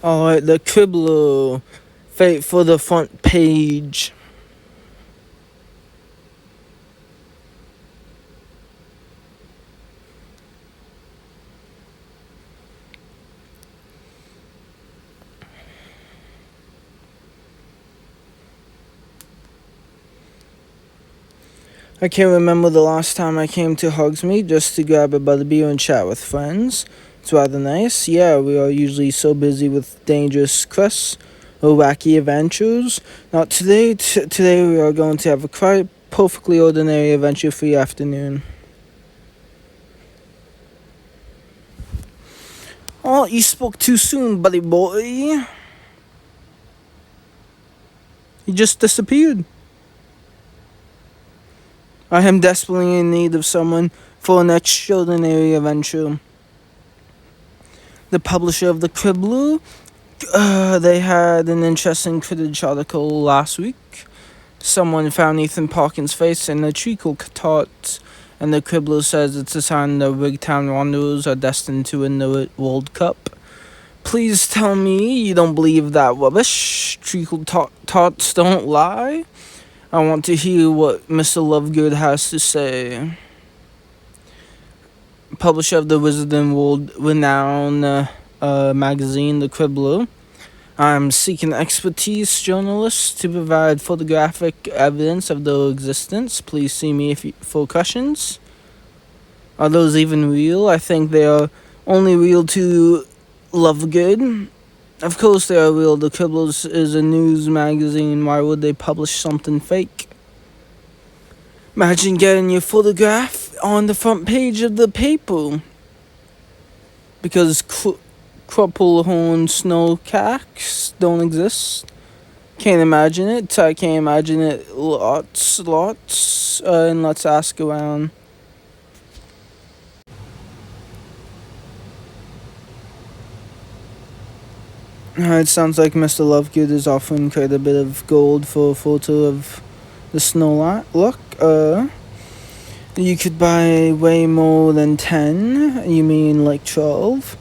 Alright, the Quibbler. Fate for the front page. I can't remember the last time I came to Hogsmeade just to grab a butterbeer and chat with friends. It's rather nice. Yeah, we are usually so busy with dangerous quests or wacky adventures. Not today. Today we are going to have a quite perfectly ordinary adventure-free afternoon. Oh, you spoke too soon, buddy boy. You just disappeared. I am desperately in need of someone for an extraordinary adventure. The publisher of the Quibbler, they had an interesting Quidditch article last week. Someone found Ethan Parkin's face in a treacle tart, and the Quibbler says it's a sign the Wigtown Wanderers are destined to win the World Cup. Please tell me you don't believe that rubbish. Treacle tarts don't lie. I want to hear what Mr. Lovegood has to say. Publisher of the Wizard and World renowned magazine, The Quibbler. I'm seeking expertise journalists to provide photographic evidence of their existence. Please see me for questions. Are those even real? I think they are only real to Lovegood. Of course they are real. The Quibbler is a news magazine. Why would they publish something fake? Imagine getting your photograph on the front page of the paper. Because Crupplehorn snowcacks don't exist. Can't imagine it. I can't imagine it lots. And let's ask around. It sounds like Mr. Lovegood is offering quite a bit of gold for a photo of the snow look. You could buy way more than 10. You mean like 12?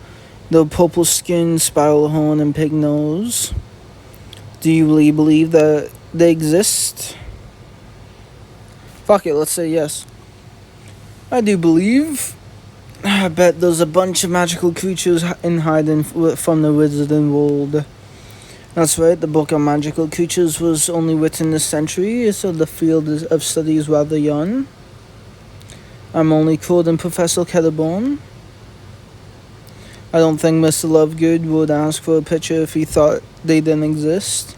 The purple skin, spiral horn, and pig nose. Do you really believe that they exist? Fuck it, let's say yes. I do believe. I bet there's a bunch of magical creatures in hiding from the wizarding world. That's right, the book on magical creatures was only written this century, so the field of study is rather young. I'm only quoting Professor Ketterborn. I don't think Mr. Lovegood would ask for a picture if he thought they didn't exist.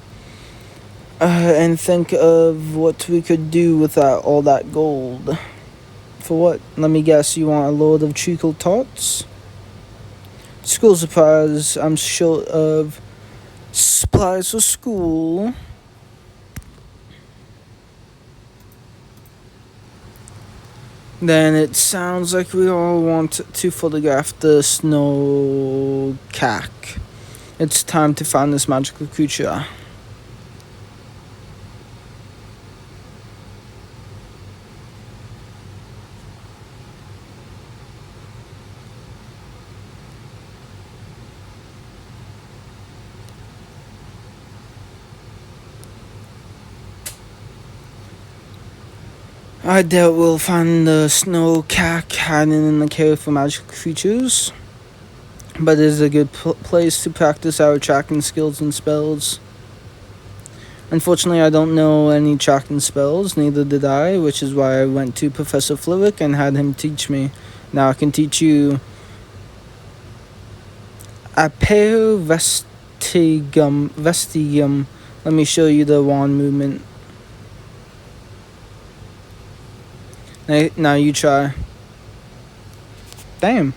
And think of what we could do with all that gold. For what? Let me guess, you want a load of treacle tarts? School supplies. I'm short of supplies for school. Then it sounds like we all want to photograph the snow cack. It's time to find this magical creature. I doubt we'll find the snow cack hiding in the cave for magical creatures, but it is a good place to practice our tracking skills and spells. Unfortunately, I don't know any tracking spells, neither did I, which is why I went to Professor Flitwick and had him teach me. Now I can teach you Apeo Vestigium. Let me show you the wand movement. Now you try. Damn.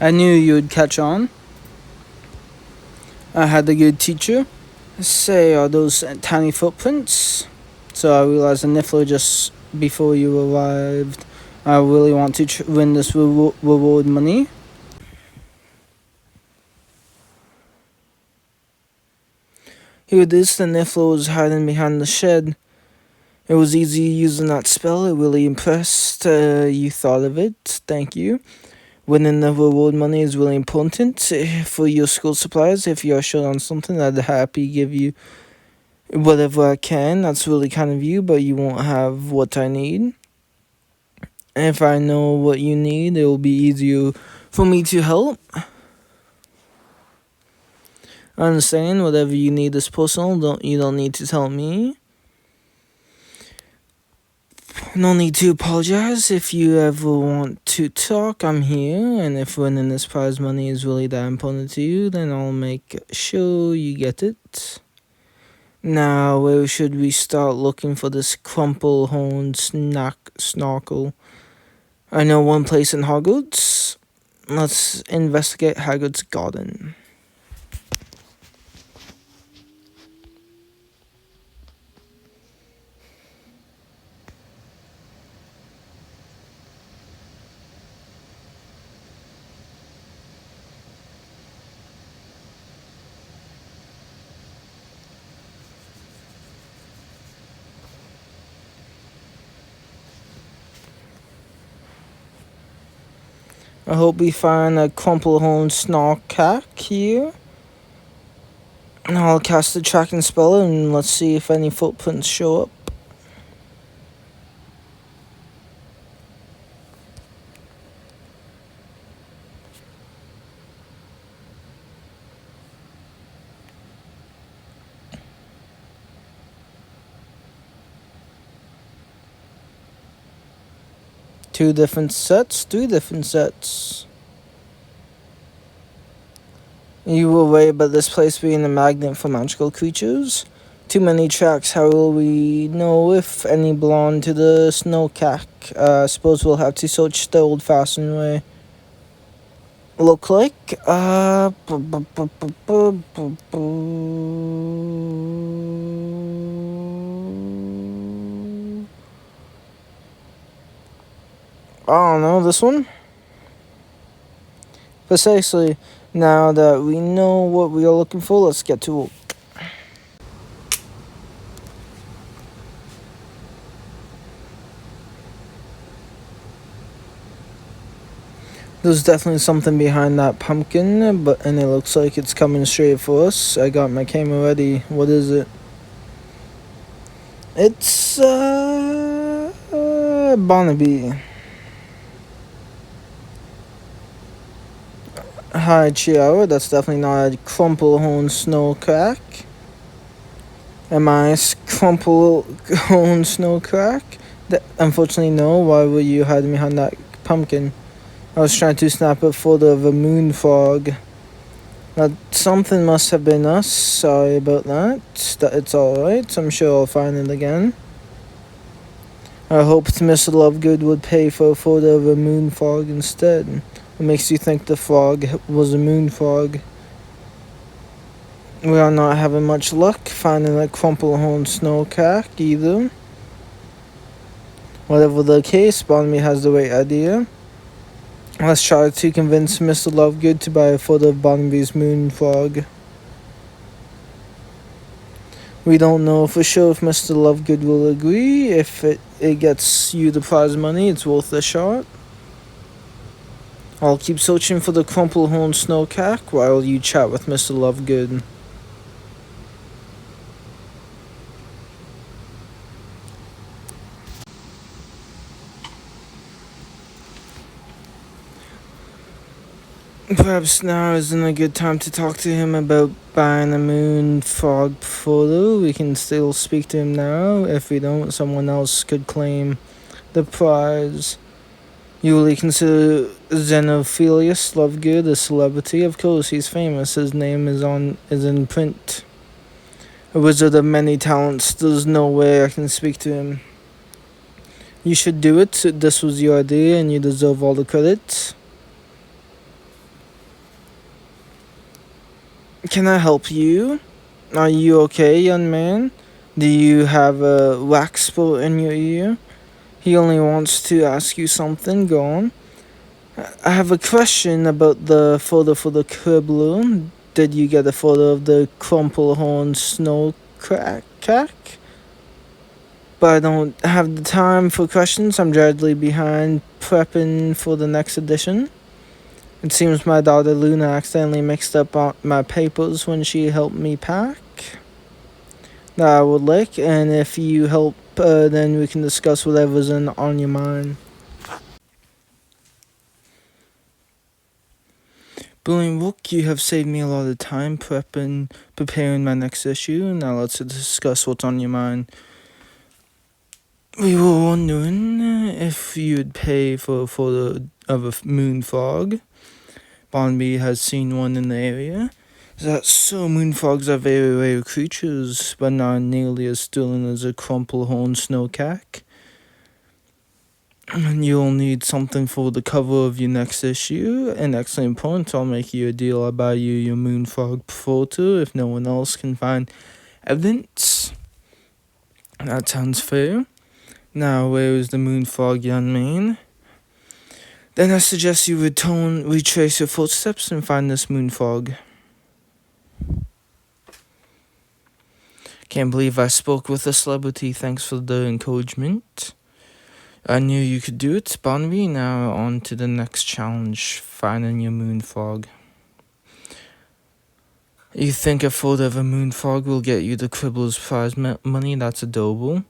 I knew you'd catch on. I had a good teacher. Say, are those tiny footprints? So I realized the Niffler just before you arrived. I really want to win this reward money. Here it is, the Niffler was hiding behind the shed. It was easy using that spell. It really impressed. You thought of it. Thank you. Winning the reward money is really important for your school supplies. If you're short on something, I'd happy give you whatever I can. That's really kind of you, but you won't have what I need. If I know what you need, it will be easier for me to help. I understand. Whatever you need is personal. You don't need to tell me. No need to apologize. If you ever want to talk, I'm here. And if winning this prize money is really that important to you, then I'll make sure you get it. Now, where should we start looking for this crumple-horned snorkel? I know one place in Hogwarts. Let's investigate Hagrid's garden. I hope we find a crumple-horned snorkack here. And I'll cast the tracking spell and let's see if any footprints show up. Three different sets. You were right about this place being a magnet for magical creatures. Too many tracks. How will we know if any belong to the snowcack? Suppose we'll have to search the old-fashioned way. Look like? I don't know, this one? Precisely. Now that we know what we are looking for, let's get to it. There's definitely something behind that pumpkin, and it looks like it's coming straight for us. I got my camera ready. What is it? It's, Barnaby. Hi, Chiara. That's definitely not a crumple-horned snowcrack. Am I crumple-horned snowcrack? Unfortunately, no. Why were you hiding behind that pumpkin? I was trying to snap a photo of a moon fog. Now, something must have been us. Sorry about that. It's alright. I'm sure I'll find it again. I hoped Mr. Lovegood would pay for a photo of a moon fog instead. What makes you think the fog was a moon fog? We are not having much luck finding a crumple-horned snowcack either. Whatever the case, Barnaby has the right idea. Let's try to convince Mr. Lovegood to buy a photo of Barnaby's moon fog. We don't know for sure if Mr. Lovegood will agree. If it gets you the prize money, it's worth a shot. I'll keep searching for the crumple-horned snowcack while you chat with Mr. Lovegood. Perhaps now isn't a good time to talk to him about buying a moon fog photo. We can still speak to him now. If we don't, someone else could claim the prize. You really consider Xenophilius Lovegood a celebrity? Of course, he's famous. His name is in print. A wizard of many talents. There's no way I can speak to him. You should do it. This was your idea, and you deserve all the credit. Can I help you? Are you okay, young man? Do you have a wax spot in your ear? He only wants to ask you something. Go on. I have a question about the photo for the Quibbler. did you get a photo of the crumplehorn snowcrack? But I don't have the time for questions. I'm dreadfully behind prepping for the next edition. It seems my daughter Luna accidentally mixed up my papers when she helped me pack. That I would like, and if you help, then we can discuss whatever's on your mind. Brilliant work, you have saved me a lot of time preparing my next issue. Now let's discuss what's on your mind. We were wondering if you'd pay for a photo of a moon fog. Barnaby has seen one in the area. So moon fogs are very rare creatures, but not nearly as sterling as a crumplehorn snowcack. And you'll need something for the cover of your next issue. An excellent point. I'll make you a deal. I'll buy you your moon fog photo if no one else can find evidence. That sounds fair. Now, where is the moon fog, young man? Then I suggest you retrace your footsteps and find this moon fog. Can't believe I spoke with a celebrity. Thanks for the encouragement. I knew you could do it, Barnaby. Now on to the next challenge, finding your moon fog. You think a photo of a moon fog will get you the Quibbler's prize money? That's adorable.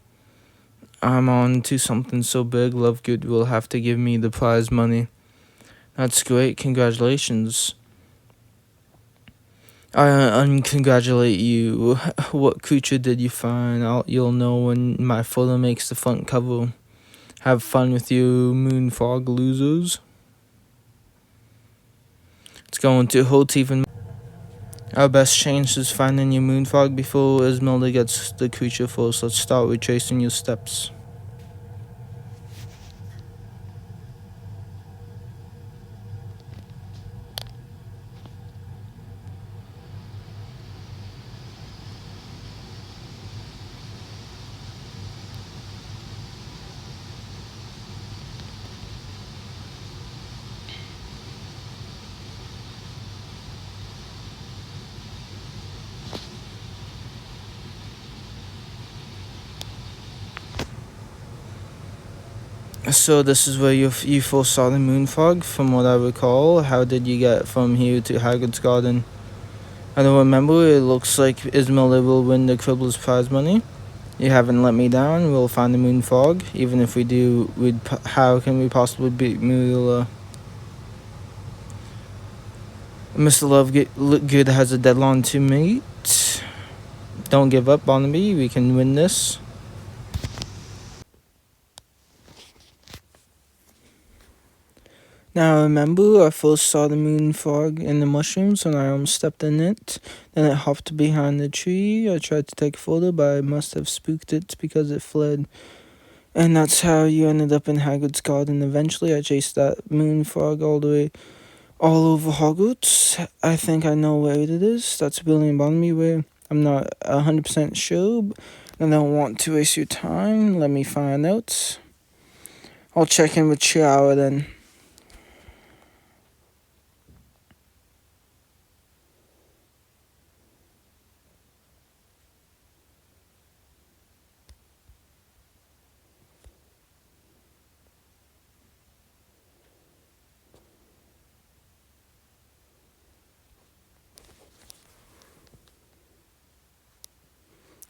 I'm on to something so big, Lovegood will have to give me the prize money. That's great, congratulations. I congratulate you. What creature did you find? You'll know when my photo makes the front cover. Have fun with you, moon fog losers. It's going to hurt even more. Our best chance is finding your moon fog before Esmeralda gets the creature first. Let's start retracing your steps. So this is where you first saw the moon fog, from what I recall. How did you get from here to Hagrid's Garden? I don't remember. It looks like Esmeralda will win the Quibbler's prize money. You haven't let me down. We'll find the moon fog. Even if we do, how can we possibly beat Muriel? Mr. Lovegood has a deadline to meet. Don't give up, Barnaby. We can win this. Now I remember I first saw the moon fog in the mushrooms and I almost stepped in it. Then it hopped behind the tree. I tried to take a photo, but I must have spooked it because it fled. And that's how you ended up in Hagrid's Garden. Eventually I chased that moon fog all over Hogwarts. I think I know where it is. That's William Barnaby where. I'm not 100% sure, and I don't want to waste your time. Let me find out. I'll check in with Chiara then.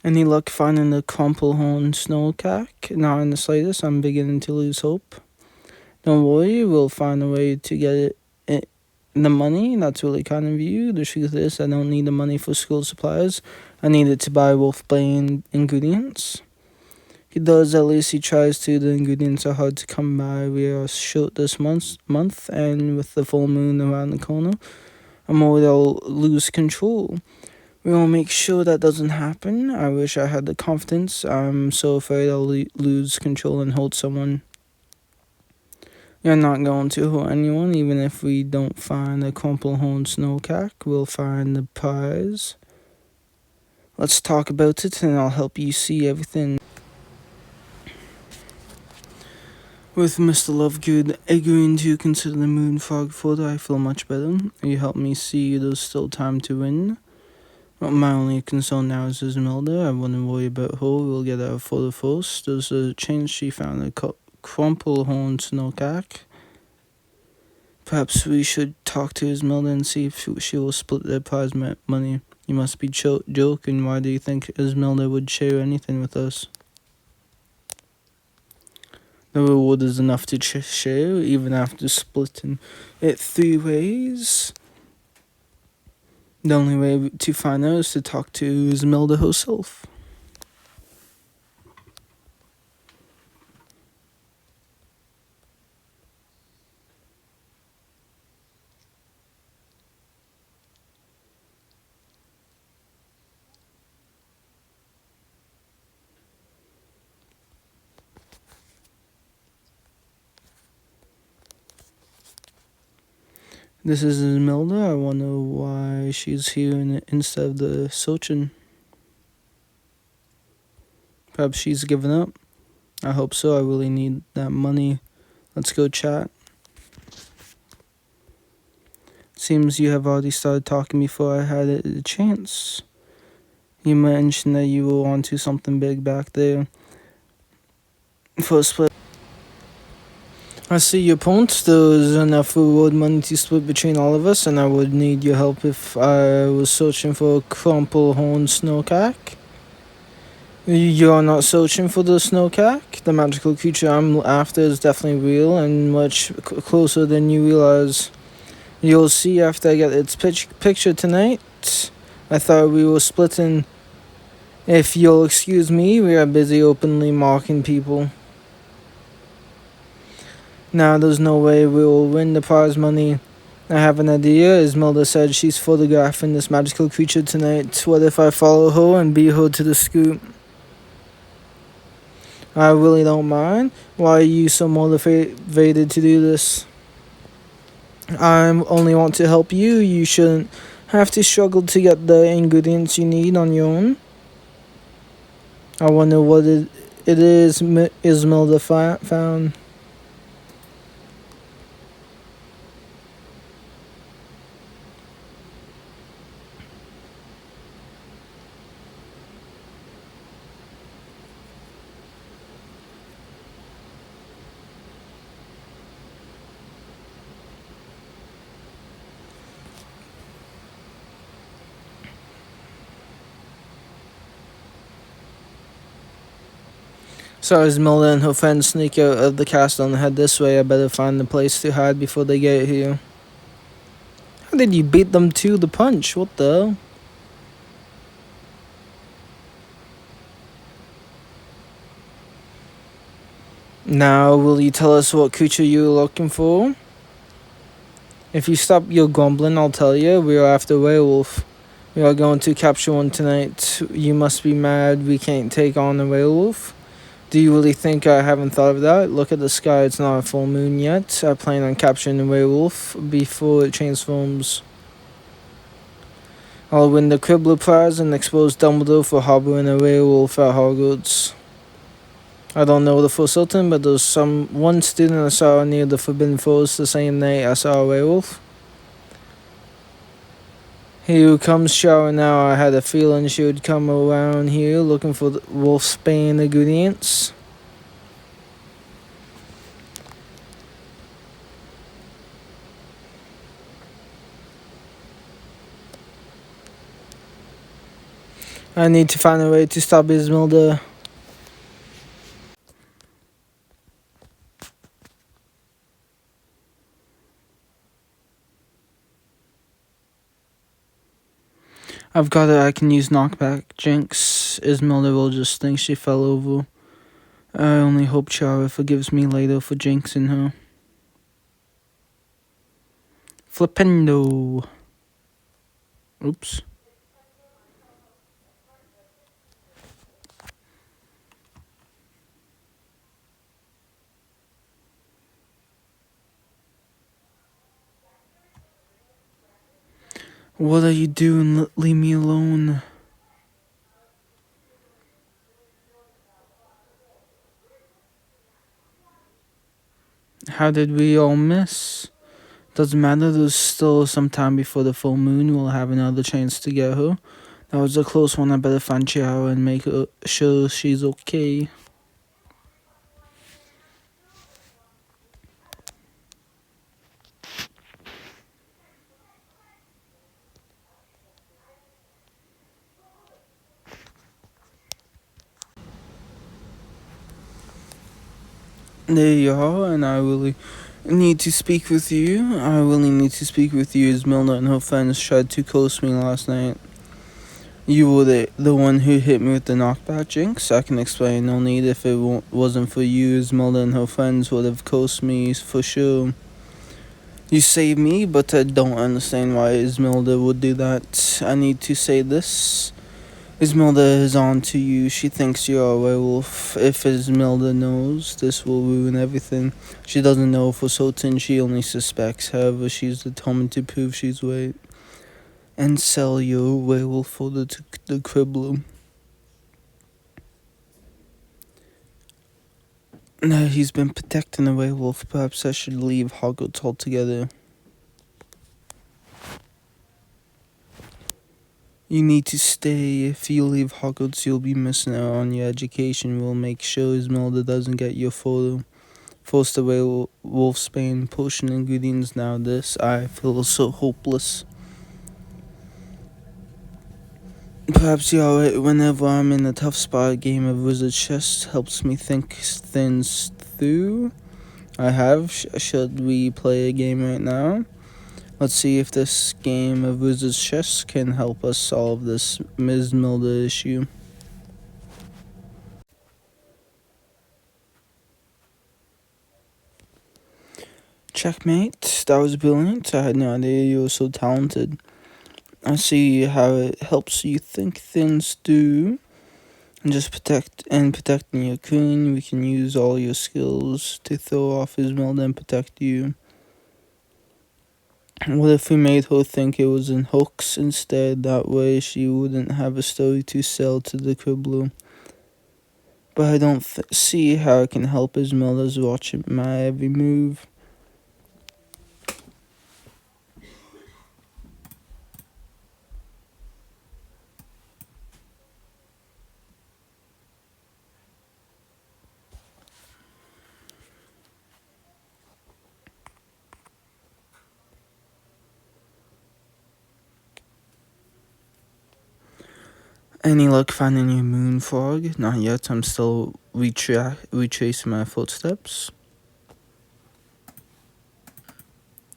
Any luck finding the crumplehorn snowcack? Not in the slightest. I'm beginning to lose hope. Don't worry, we'll find a way to get the money. That's really kind of you. The truth is, I don't need the money for school supplies. I need it to buy Wolfbane ingredients. He does, at least he tries to. The ingredients are hard to come by. We are short this month, and with the full moon around the corner, I'm worried I'll lose control. We will make sure that doesn't happen. I wish I had the confidence. I'm so afraid I'll lose control and hurt someone. You're not going to hurt anyone, even if we don't find a crumplehorn snowcack. We'll find the prize. Let's talk about it and I'll help you see everything. With Mr. Lovegood agreeing to consider the moon frog photo, I feel much better. You helped me see there's still time to win. Well, my only concern now is Esmeralda. I wouldn't worry about her. We'll get our photo first. There's a chance she found a crumple-horned snowcock. Perhaps we should talk to Esmeralda and see if she will split the prize money. You must be joking. Why do you think Esmeralda would share anything with us? The reward is enough to share, even after splitting it 3 ways. The only way to find out is to talk to Esmeralda herself. This is Esmeralda. I wonder why she's here instead of the searching. Perhaps she's given up. I hope so. I really need that money. Let's go chat. Seems you have already started talking before I had a chance. You mentioned that you were onto something big back there. First place. I see your point. There's enough reward money to split between all of us, and I would need your help if I was searching for a crumple-horned snowcock. You're not searching for the snowcock? The magical creature I'm after is definitely real and much closer than you realize. You'll see after I get its picture tonight. I thought we were splitting. If you'll excuse me, we are busy openly mocking people. Now there's no way we'll win the prize money. I have an idea. Esmeralda said she's photographing this magical creature tonight. What if I follow her and beat her to the scoop? I really don't mind. Why are you so motivated to do this? I only want to help you. You shouldn't have to struggle to get the ingredients you need on your own. I wonder what it is Esmeralda found. So Esmeralda and her friends sneak out of the castle and head this way. I better find a place to hide before they get here. How did you beat them to the punch? What the hell? Now, will you tell us what creature you're looking for? If you stop your grumbling, I'll tell you. We are after a werewolf. We are going to capture one tonight. You must be mad we can't take on a werewolf. Do you really think I haven't thought of that? Look at the sky, it's not a full moon yet. I plan on capturing the werewolf before it transforms. I'll win the Quibbler prize and expose Dumbledore for harboring a werewolf at Hogwarts. I don't know the for certain, but there's one student I saw near the Forbidden Forest the same night I saw a werewolf. Here comes Shower now. I had a feeling she would come around here looking for the wolfsbane ingredients. I need to find a way to stop Esmeralda. I've got it. I can use knockback. Jinx. Esmeralda will just think she fell over. I only hope Chara forgives me later for jinxing her. Flipendo. Oops. What are you doing? Leave me alone. How did we all miss? Doesn't matter, there's still some time before the full moon. We'll have another chance to get her. That was a close one. I better find Chiara and make sure she's okay. There you are, and I really need to speak with you. I really need to speak with you as Milna and her friends tried to coast me last night. You were the one who hit me with the knockback jinx. I can explain, no need. If it wasn't for you, Esmeralda and her friends would have coasted me for sure. You saved me, but I don't understand why Esmeralda would do that. I need to say this. Esmeralda is on to you. She thinks you're a werewolf. If Esmeralda knows, this will ruin everything. She doesn't know for certain. She only suspects. However, she's determined to prove she's right and sell your werewolf photo to the Quibbler. Now he's been protecting the werewolf. Perhaps I should leave Hogwarts altogether. You need to stay. If you leave Hogwarts, you'll be missing out on your education. We'll make sure Esmeralda doesn't get your photo. Force the werewolf's bane potion ingredients. Now this, I feel so hopeless. Perhaps you're right. Whenever I'm in a tough spot, a game of Wizard Chess helps me think things through. I have. Should we play a game right now? Let's see if this game of Wizard Chess can help us solve this Ms. Milda issue. Checkmate. That was brilliant. I had no idea you were so talented. I see how it helps you think things through. And protecting your queen. We can use all your skills to throw off Esmeralda and protect you. What if we made her think it was in hoax instead? That way she wouldn't have a story to sell to the Quibbler. But I don't see how I can help Esmeralda's watching my every move. Any luck finding your moon frog? Not yet. I'm still retracing my footsteps.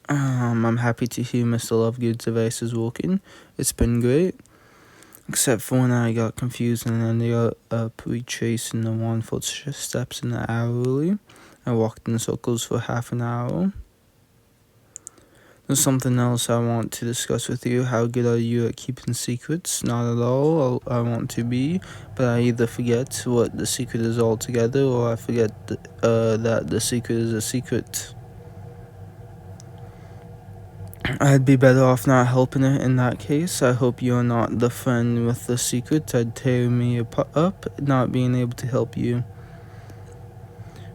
I'm happy to hear Mr. Lovegood's device is working. It's been great. Except for when I got confused and ended up retracing the 1 footsteps in the hourly. I walked in circles for half an hour. There's something else I want to discuss with you. How good are you at keeping secrets? Not at all. I want to be, but I either forget what the secret is altogether, or I forget that the secret is a secret. I'd be better off not helping it in that case. I hope you're not the friend with the secret. I'd tear me up, not being able to help you.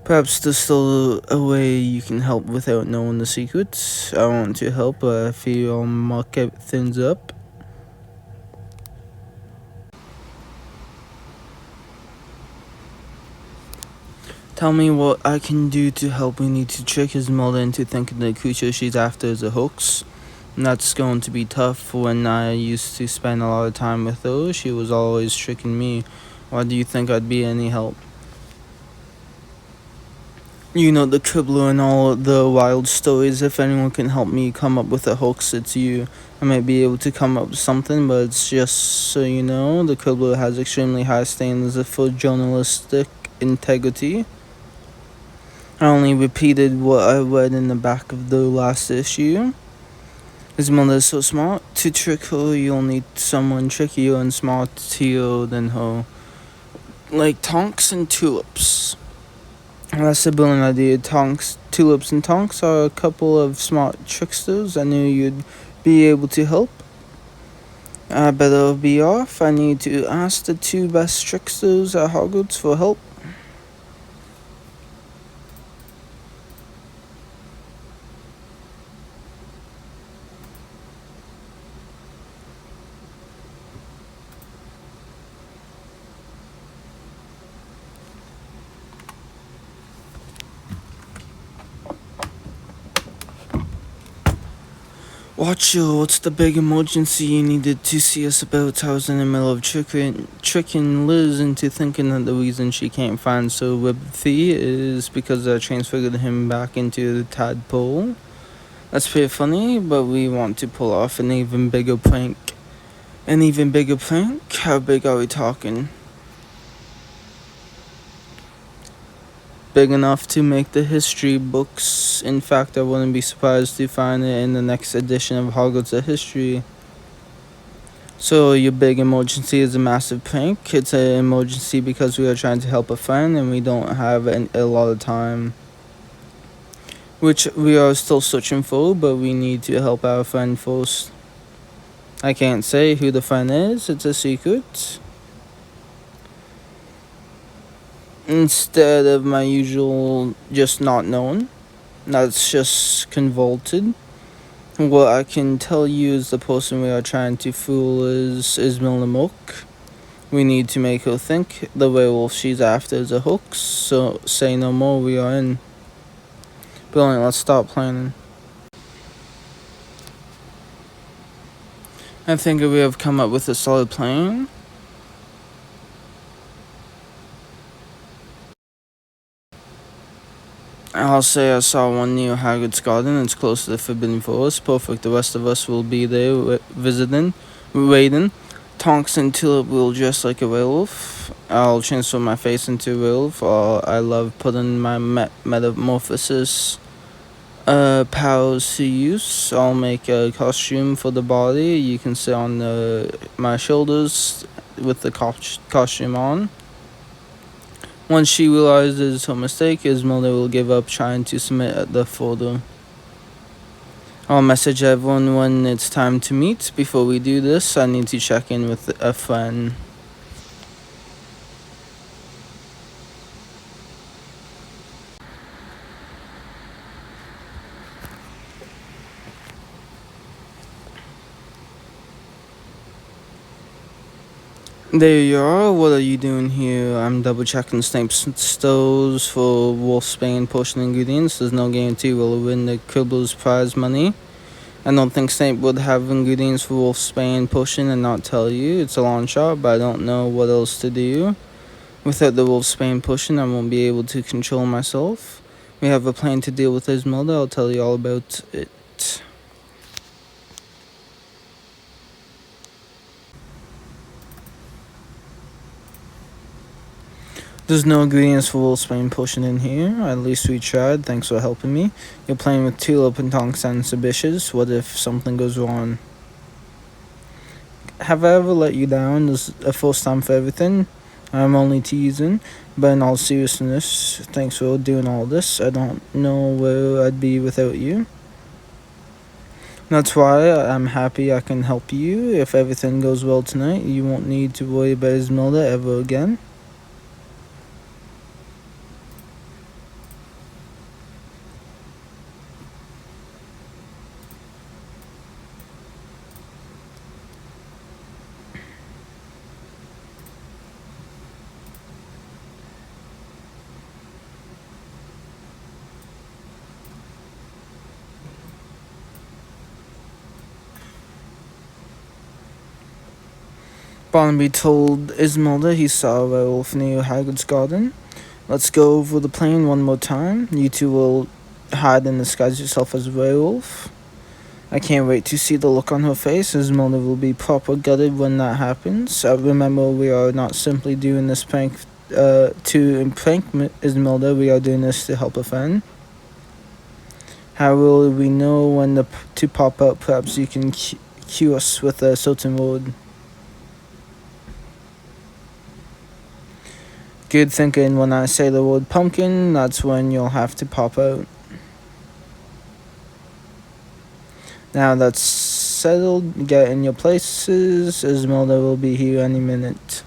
Perhaps there's still a way you can help without knowing the secrets. I want to help, but I fear I'll muck things up. Tell me what I can do to help. We need to trick Esmeralda into thinking the creature she's after is a hoax. And that's going to be tough. When I used to spend a lot of time with her, she was always tricking me. Why do you think I'd be any help? You know, the Quibbler and all the wild stories. If anyone can help me come up with a hoax, it's you. I might be able to come up with something, but it's just so you know, the Quibbler has extremely high standards for journalistic integrity. I only repeated what I read in the back of the last issue. Esmeralda is so smart. To trick her, you'll need someone trickier and smarter than her. Like Tonks and Tulips. That's a brilliant idea. Tulips and Tonks are a couple of smart tricksters. I knew you'd be able to help. I better be off. I need to ask the 2 best tricksters at Hogwarts for help. Watcho, what's the big emergency you needed to see us about? I was in the middle of tricking Liz into thinking that the reason she can't find Sir Webby is because I transferred him back into the tadpole. That's pretty funny, but we want to pull off an even bigger prank. An even bigger prank? How big are we talking? Big enough to make the history books. In fact, I wouldn't be surprised to find it in the next edition of Hogwarts of History. So your big emergency is a massive prank. It's an emergency because we are trying to help a friend and we don't have a lot of time. Which we are still searching for, but we need to help our friend first. I can't say who the friend is, it's a secret. Instead of my usual just not known, that's just convoluted. What I can tell you is the person we are trying to fool is Ismilna Mook. We need to make her think the werewolf she's after is a hoax, so say no more, we are in. Brilliant, let's start planning. I think we have come up with a solid plan. I'll say I saw one near Hagrid's garden. It's close to the Forbidden Forest. Perfect. The rest of us will be there visiting, waiting. Tonks and Tulip will dress like a werewolf. I'll transform my face into a werewolf. I love putting my metamorphosis powers to use. I'll make a costume for the body. You can sit on my shoulders with the costume on. Once she realizes her mistake, Ismelda will give up trying to submit the photo. I'll message everyone when it's time to meet. Before we do this, I need to check in with a friend. There you are. What are you doing here? I'm double checking Snape's stores for Wolfsbane potion ingredients. There's no guarantee we'll win the Quibbler's prize money. I don't think Snape would have ingredients for Wolfsbane potion and not tell you. It's a long shot, but I don't know what else to do. Without the Wolfsbane potion, I won't be able to control myself. We have a plan to deal with Ismelda. I'll tell you all about it. There's no ingredients for Wolfsbane potion in here. At least we tried. Thanks for helping me. You're playing with Tulip and Tonks and Subitious. What if something goes wrong? Have I ever let you down? There's a first time for everything. I'm only teasing. But in all seriousness, thanks for doing all this. I don't know where I'd be without you. That's why I'm happy I can help you. If everything goes well tonight, you won't need to worry about Ismelda ever again. Barnaby told Ismelda he saw a werewolf near Hagrid's garden. Let's go over the plan one more time. You two will hide and disguise yourself as a werewolf. I can't wait to see the look on her face. Ismelda will be proper gutted when that happens. Remember, we are not simply doing this prank to prank Ismelda. We are doing this to help a friend. How will we know when to pop out? Perhaps you can cue us with a certain word. Good thinking. When I say the word pumpkin, that's when you'll have to pop out. Now that's settled, get in your places. Ismelda will be here any minute.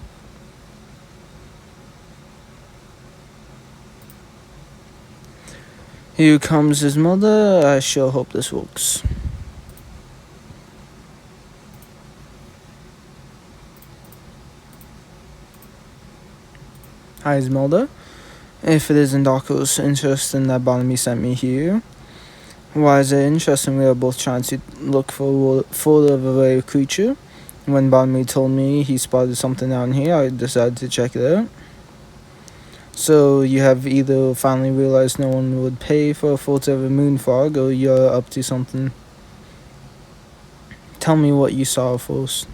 Here comes Ismelda. I sure hope this works. Hi, Ismelda. If it isn't Doctor's interest in that Barnaby sent me here, Why is it interesting? We are both trying to look for a photo of a rare creature. When Bonmi told me he spotted something down here, I decided to check it out. So you have either finally realized no one would pay for a photo of a moon fog, or you're up to something. Tell me what you saw first.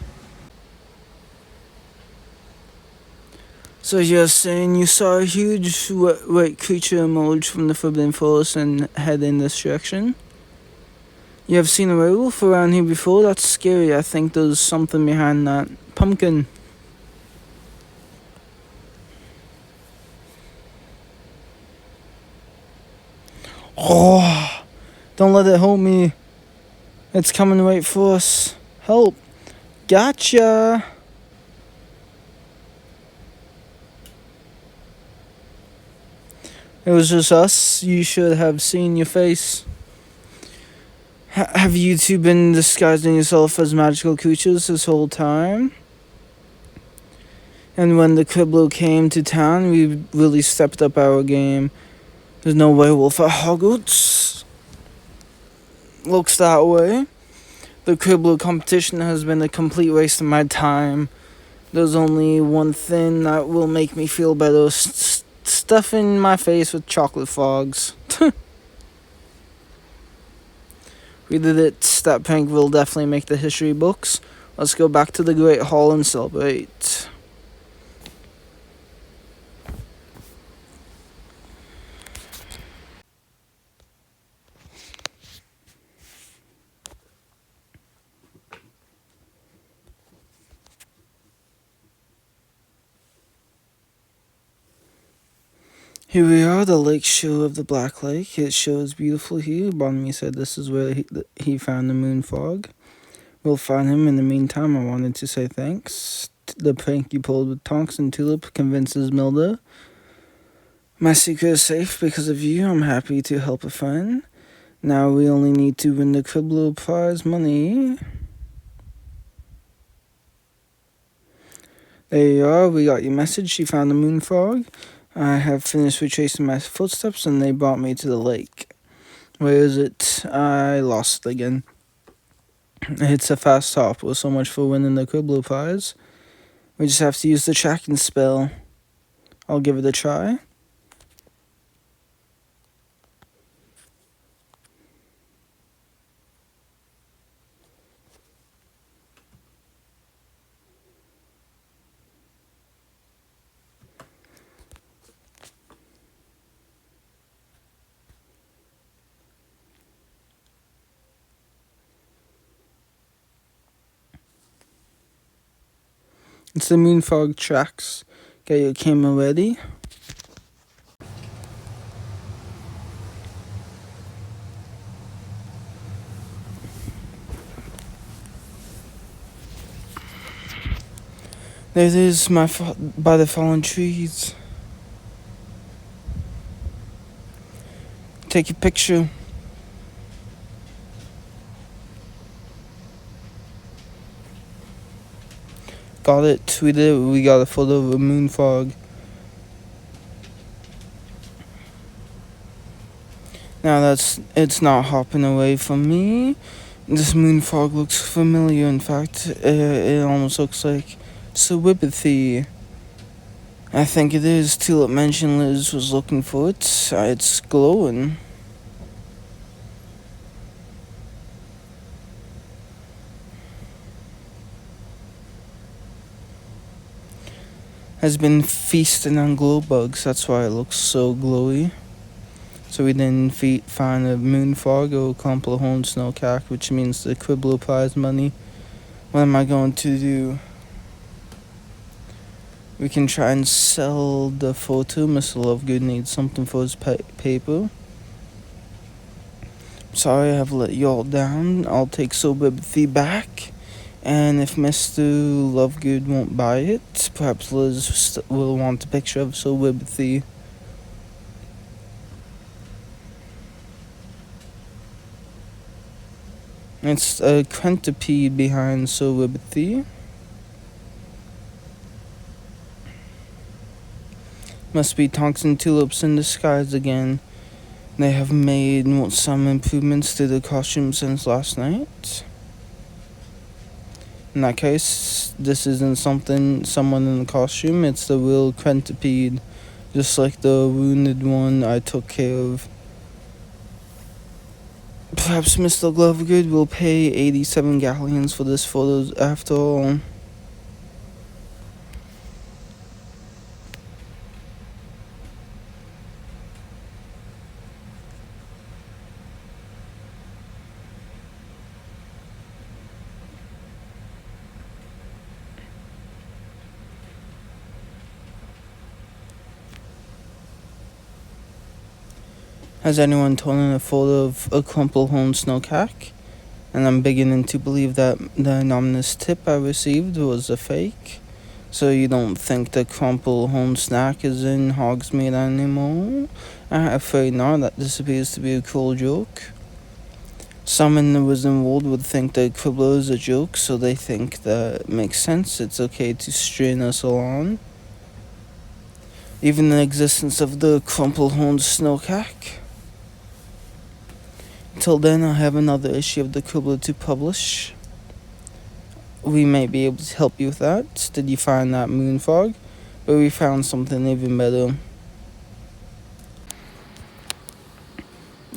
So you're saying you saw a huge white creature emerge from the forbidden forest and head in this direction? You have seen a werewolf around here before? That's scary. I think there's something behind that pumpkin. Oh, don't let it hold me. It's coming right for us. Help. Gotcha. It was just us. You should have seen your face. Have you two been disguising yourself as magical creatures this whole time? And when the Quibbler came to town, we really stepped up our game. There's no werewolf at Hogwarts. Looks that way. The Quibbler competition has been a complete waste of my time. There's only one thing that will make me feel better. Stuffing my face with chocolate frogs. We did it. That prank will definitely make the history books. Let's go back to the Great Hall and celebrate. Here we are, the lake shore of the Black Lake. It shows beautiful here. Bonmi said this is where he found the moon fog. We'll find him. In the meantime, I wanted to say thanks. The prank you pulled with Tonks and Tulip convinces Milda. My secret is safe because of you. I'm happy to help a friend. Now we only need to win the Quibbler prize money. There you are. We got your message. She found the moon fog. I have finished retracing my footsteps and they brought me to the lake. Where is it? I lost it again. It's a fast hop. Well, so much for winning the Quibbler prize. We just have to use the tracking spell. I'll give it a try. It's the moon fog tracks. Get your camera ready. There it is, by the fallen trees. Take a picture. Got it. We did it. We got a photo of a moon fog. Now it's not hopping away from me. This moon fog looks familiar. In fact, it almost looks like Sawibithy. I think it is. Tulip mentioned Liz was looking for it. It's glowing. Has been feasting on glow bugs. That's why it looks so glowy. So we then find a moon fog or a clump of horned snowcack, which means the Quibbler prize money. What am I going to do? We can try and sell the photo. Mr. Lovegood needs something for his paper. Sorry I have let y'all down. I'll take Sobibithy back. And if Mr. Lovegood won't buy it, perhaps Liz will want a picture of Sobibithy. It's a centipede behind Sobibithy. Must be Tonks and Tulips in disguise again. They have made some improvements to the costume since last night. In that case, this isn't someone in the costume, it's the real centipede, just like the wounded one I took care of. Perhaps Mr. Glovergood will pay 87 galleons for this photo after all. Has anyone taken a photo of a crumple-horned snowcack? And I'm beginning to believe that the anonymous tip I received was a fake. So you don't think the crumple-horned snack is in Hogsmeade anymore? I'm afraid not. That this appears to be a cruel joke. Some in the Wisdom world would think that Quibbler is a joke, so they think that it makes sense. It's okay to string us along. Even the existence of the crumple-horned snowcack. Till then, I have another issue of the Quibbler to publish. We may be able to help you with that. Did you find that moon fog? But we found something even better.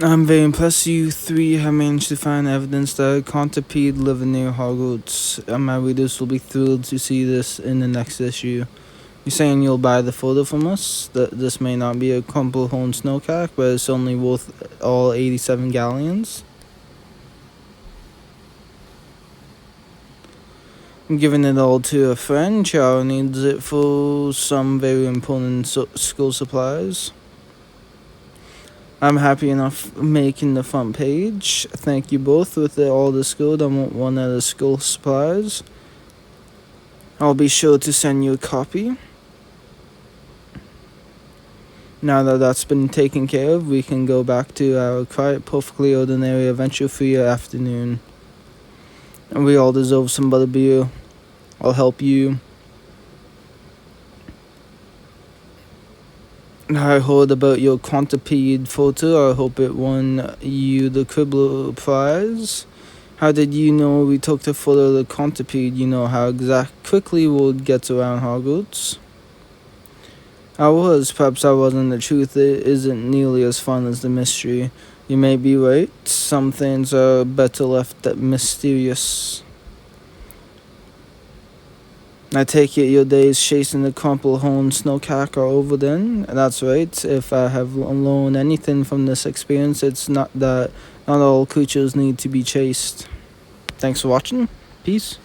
I'm very impressed you three have managed to find evidence that a centipede live near Hogwarts. My readers will be thrilled to see this in the next issue. You're saying you'll buy the photo from us? That this may not be a crumple-horned snowcack, but it's only worth all 87 galleons? I'm giving it all to a friend. Charlie needs it for some very important school supplies. I'm happy enough making the front page. Thank you both. With all this good, I want one of the school supplies. I'll be sure to send you a copy. Now that that's been taken care of, we can go back to our quiet, perfectly ordinary adventure-free afternoon. And we all deserve some butterbeer. I'll help you. I heard about your centipede photo. I hope it won you the Quibbler prize. How did you know we took the photo of the centipede? You know how quickly word gets around Hogwarts. Perhaps I wasn't. The truth isn't nearly as fun as the mystery. You may be right. Some things are better left mysterious. I take it your days chasing the crumple-horned snowcack are over then? That's right. If I have learned anything from this experience, it's not that not all creatures need to be chased. Thanks for watching. Peace.